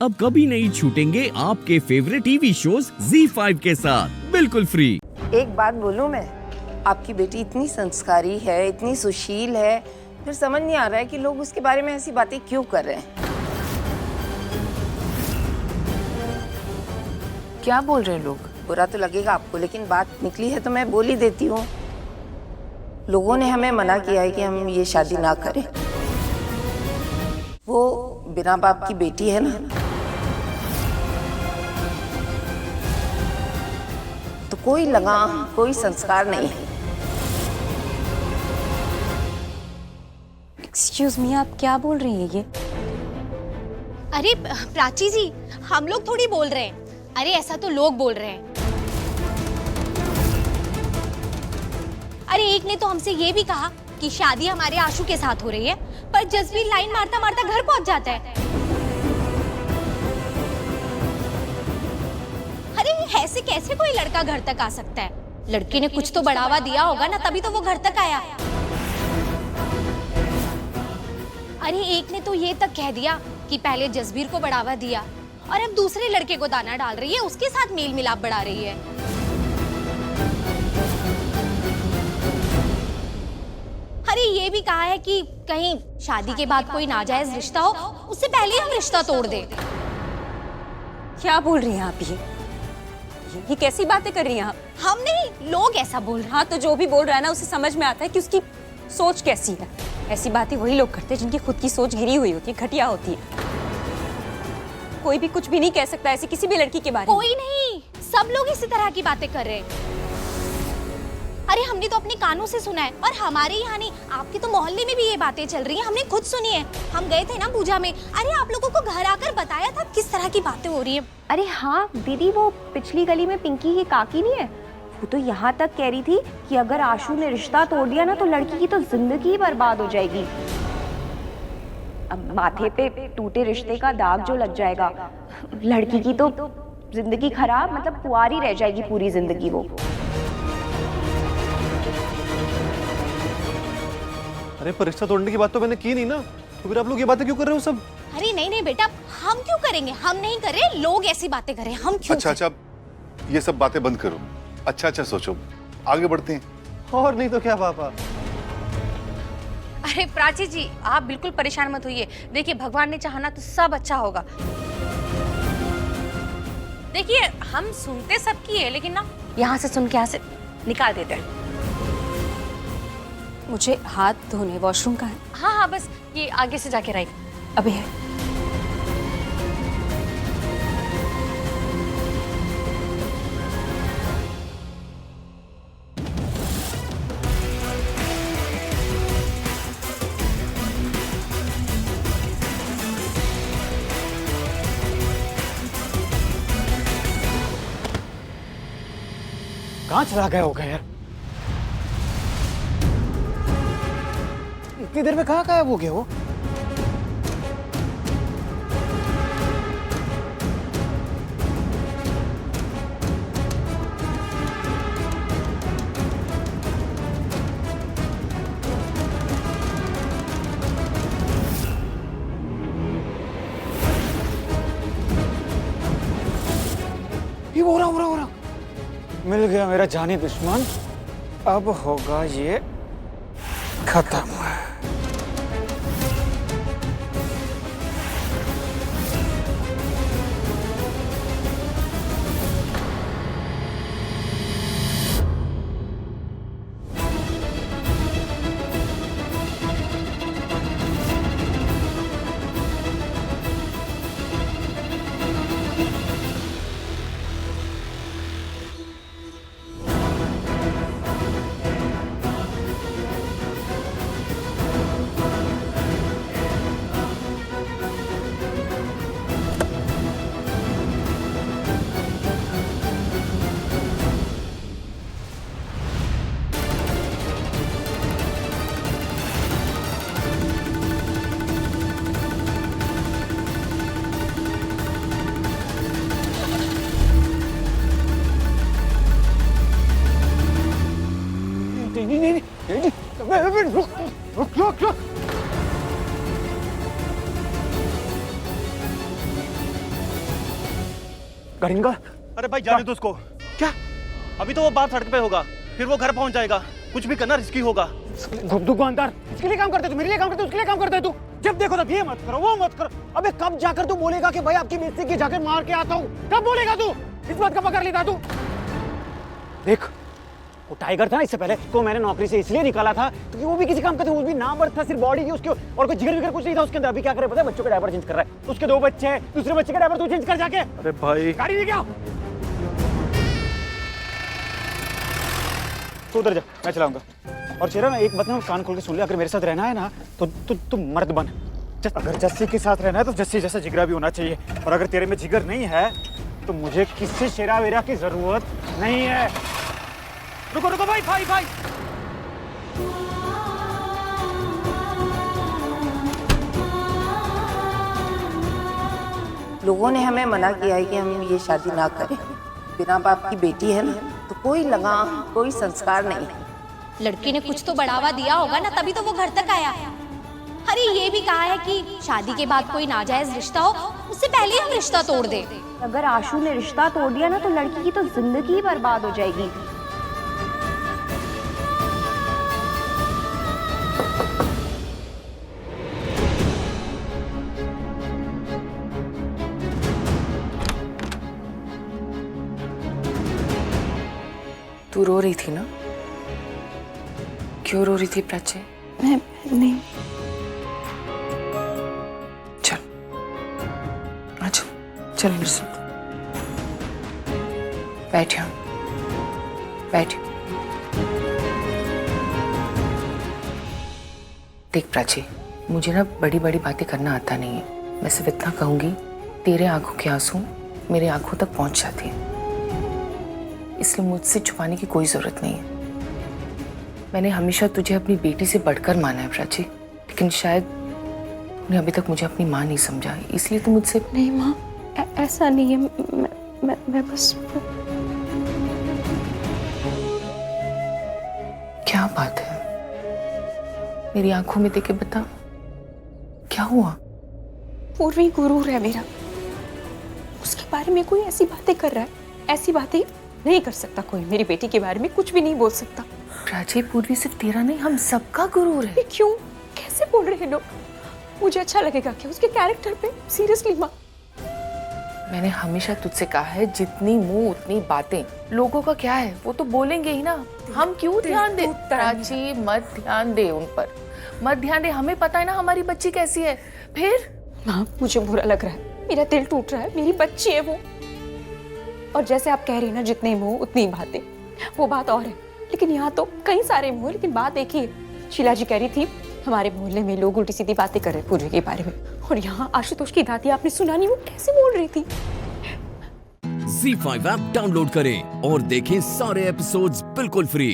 अब कभी नहीं छूटेंगे आपके फेवरेट टीवी शोज ZEE5 के साथ बिल्कुल फ्री। एक बात बोलूं मैं, आपकी बेटी इतनी संस्कारी है, इतनी सुशील है, फिर समझ नहीं आ रहा है कि लोग उसके बारे में ऐसी बातें क्यों कर रहे हैं। क्या बोल रहे हैं लोग? बुरा तो लगेगा आपको, लेकिन बात निकली है तो मैं बोल ही देती हूँ। लोगों ने हमें मना किया है कि हम ये शादी ना करें। वो बिना बाप की बेटी है ना, तो कोई लगाम, कोई संस्कार नहीं है। एक्सक्यूज मी, आप क्या बोल रही हैं ये? अरे प्राची जी, हम लोग थोड़ी बोल रहे हैं। अरे ऐसा तो लोग बोल रहे हैं। अरे एक ने तो हमसे ये भी कहा कि शादी हमारे आशु के साथ हो रही है, पर जसवीर लाइन मारता मारता घर पहुंच जाता है। अरे ऐसे कैसे कोई लड़का घर तक आ सकता है? लड़की ने कुछ तो बढ़ावा दिया होगा ना, तभी तो वो घर तक आया। अरे एक ने तो ये तक कह दिया कि पहले जसवीर को बढ़ावा दिया और अब दूसरे लड़के को दाना डाल रही है, उसके साथ मेल मिलाप बढ़ा रही है। अरे ये भी कहा है कि कहीं शादी के बाद कोई नाजायज रिश्ता हो, उससे पहले हम रिश्ता तोड़ दें। क्या बोल रही हैं आप ये कैसी बातें कर रही हैं आप? हम नहीं, लोग ऐसा बोल रहे हैं। हाँ, तो जो भी बोल रहा है ना, उसे समझ में आता है कि उसकी सोच कैसी है। ऐसी बातें वही लोग करते हैं जिनकी खुद की सोच गिरी हुई होती है, घटिया होती है। कोई भी कुछ भी नहीं कह सकता ऐसी किसी भी लड़की के बारे में। कोई नहीं, सब लोग इसी तरह की बातें कर रहे हैं। अरे हमने तो अपने कानों से सुना है, और हमारे यहाँ नहीं, आपके तो मोहल्ले में भी ये बातें चल रही हैं। हमने खुद सुनी है। हम गए थे ना पूजा में। अरे आप लोगों को घर आकर बताया था किस तरह की बातें हो रही है। अरे हाँ दीदी, वो पिछली गली में पिंकी की काकी नहीं है, वो तो यहाँ तक कह रही थी कि अगर आशु ने रिश्ता तोड़ दिया ना तो लड़की की तो जिंदगी बर्बाद हो जाएगी। अब माथे पे टूटे रिश्ते का दाग जो लग जाएगा, लड़की की तो जिंदगी खराब, मतलब कुंवारी रह जाएगी पूरी जिंदगी वो। अरे पर रिश्ता तोड़ने की बात तो मैंने की नहीं ना, तो फिर आप लोग ये बातें क्यों कर रहे हो सब? अरे नहीं नहीं बेटा, हम क्यों करेंगे? हम नहीं कर रहे, लोग ऐसी बातें कर रहे हैं। हम क्यों? अच्छा, ये सब बातें बंद करो, अच्छा सोचो, आगे बढ़ते हैं। और नहीं तो क्या पापा। अरे प्राची जी, आप बिल्कुल परेशान मत होइए। देखिए भगवान ने चाहा ना तो सब अच्छा होगा। देखिए हम सुनते सबकी है, लेकिन ना यहाँ से सुन के यहाँ से निकाल देते हैं। मुझे हाथ धोने वॉशरूम का है। हाँ, बस ये आगे से जाके राइट। अभी है। कहाँ चला गया होगा यार? इतनी देर में कहाँ गायब हो गया वो? ये हो रहा मिल गया मेरा जानी दुश्मन। अब होगा ये खत्म। गाड़ी निकाल। अरे भाई जाने दो उसको। क्या? अभी तो वो बाहर सड़क पे होगा, फिर वो घर पहुंच जाएगा। कुछ भी करना रिस्की होगा। दुकानदार इसके लिए काम करते तू, मेरे लिए काम करते, उसके लिए काम करते तू। जब देखो तब ये मत करो, वो मत करो। अबे कब जाकर तू बोलेगा कि भाई आपकी बेइज्जती की, जाकर मार के आता हूँ? कब बोलेगा तू? इस बात का पकड़ लेता तू। देख वो टाइगर था ना, इससे पहले को मैंने नौकरी से इसलिए निकाला था क्योंकि वो भी किसी काम का था, वो भी नामर्द था, सिर्फ बॉडी की उसके, और कोई जिगर विगर कुछ नहीं था उसके अंदर। अभी क्या करे पता है? बच्चों का डायपर चेंज कर रहा है। उसके 2 बच्चे हैं, दूसरे बच्चे का डायपर तू चेंज कर जाके। अरे भाई गाड़ी लेके आओ। तू उधर जा, मैं चलाऊंगा। और चेहरा ना एक बात ना कान खोल के सुन ले, अगर मेरे साथ रहना है ना तो तू मर्द बन। अगर जस्सी के साथ रहना है तो जस्सी जैसा जिगरा भी होना चाहिए, और अगर तेरे में जिगर नहीं है तो मुझे किसी शेरा वेरा की जरूरत नहीं है। रुको रुको भाई भाई भाई। लोगों ने हमें मना किया है कि हम ये शादी ना करें। बिना बाप की बेटी है ना, तो कोई लगाम, कोई संस्कार नहीं है। लड़की ने कुछ तो बढ़ावा दिया होगा ना, तभी तो वो घर तक आया। अरे ये भी कहा है कि शादी के बाद कोई नाजायज रिश्ता हो उससे पहले ही हम रिश्ता तोड़ दें। अगर आशु ने रिश्ता तोड़ दिया ना तो लड़की की तो जिंदगी ही बर्बाद हो जाएगी। तू रो रही थी ना? क्यों रो रही थी प्राची? मैं नहीं। चल अच्छा, चल मेरे साथ बैठ यहाँ, बैठ। देख प्राची, मुझे ना बड़ी बड़ी बातें करना आता नहीं है। मैं सिर्फ इतना कहूंगी, तेरे आंखों के आंसू मेरे आंखों तक पहुंच जाते हैं, इसलिए मुझसे छुपाने की कोई जरूरत नहीं है। मैंने हमेशा तुझे अपनी बेटी से बढ़कर माना है प्राची, लेकिन शायद तूने अभी तक मुझे अपनी माँ नहीं समझा, इसलिए तू मुझसे। नहीं माँ, ऐसा नहीं है। मैं बस। क्या बात है? मेरी आंखों में देख के बता, क्या हुआ? पूर्वी गुरूर है मेरा, उसके बारे में कोई ऐसी बातें कर रहा है। ऐसी बातें नहीं कर सकता कोई, मेरी बेटी के बारे में कुछ भी नहीं बोल सकता। प्राची, पूर्वी सिर्फ तेरा नहीं, हम सबका गुरूर है। क्यों? कैसे बोल रहे हैं लोग? मुझे अच्छा लगेगा क्या उसके कैरेक्टर पे? सीरियसली माँ, मैंने हमेशा तुझसे कहा है, जितनी मुंह उतनी बातें। लोगों का क्या है, वो तो बोलेंगे ही ना, हम क्यों ध्यान दे? प्राची मत ध्यान दे उन पर, मत ध्यान दे। हमें पता है ना हमारी बच्ची कैसी है। फिर माँ मुझे बुरा लग रहा है, मेरा दिल टूट रहा है, मेरी बच्ची है वो। और जैसे आप कह रही हैं ना, जितने मुंह उतनी बातें, वो बात और है, लेकिन यहाँ तो कई सारे मुंह, लेकिन बात एक ही है। शीला जी कह रही थी हमारे मोहल्ले में लोग उल्टी सीधी बातें कर रहे पूर्वी के बारे में, और यहाँ आशुतोष की दादी आपने सुना नहीं वो कैसे बोल रही थी। Z5 ऐप डाउनलोड करें और देखें सारे एपिसोड्स बिल्कुल फ्री।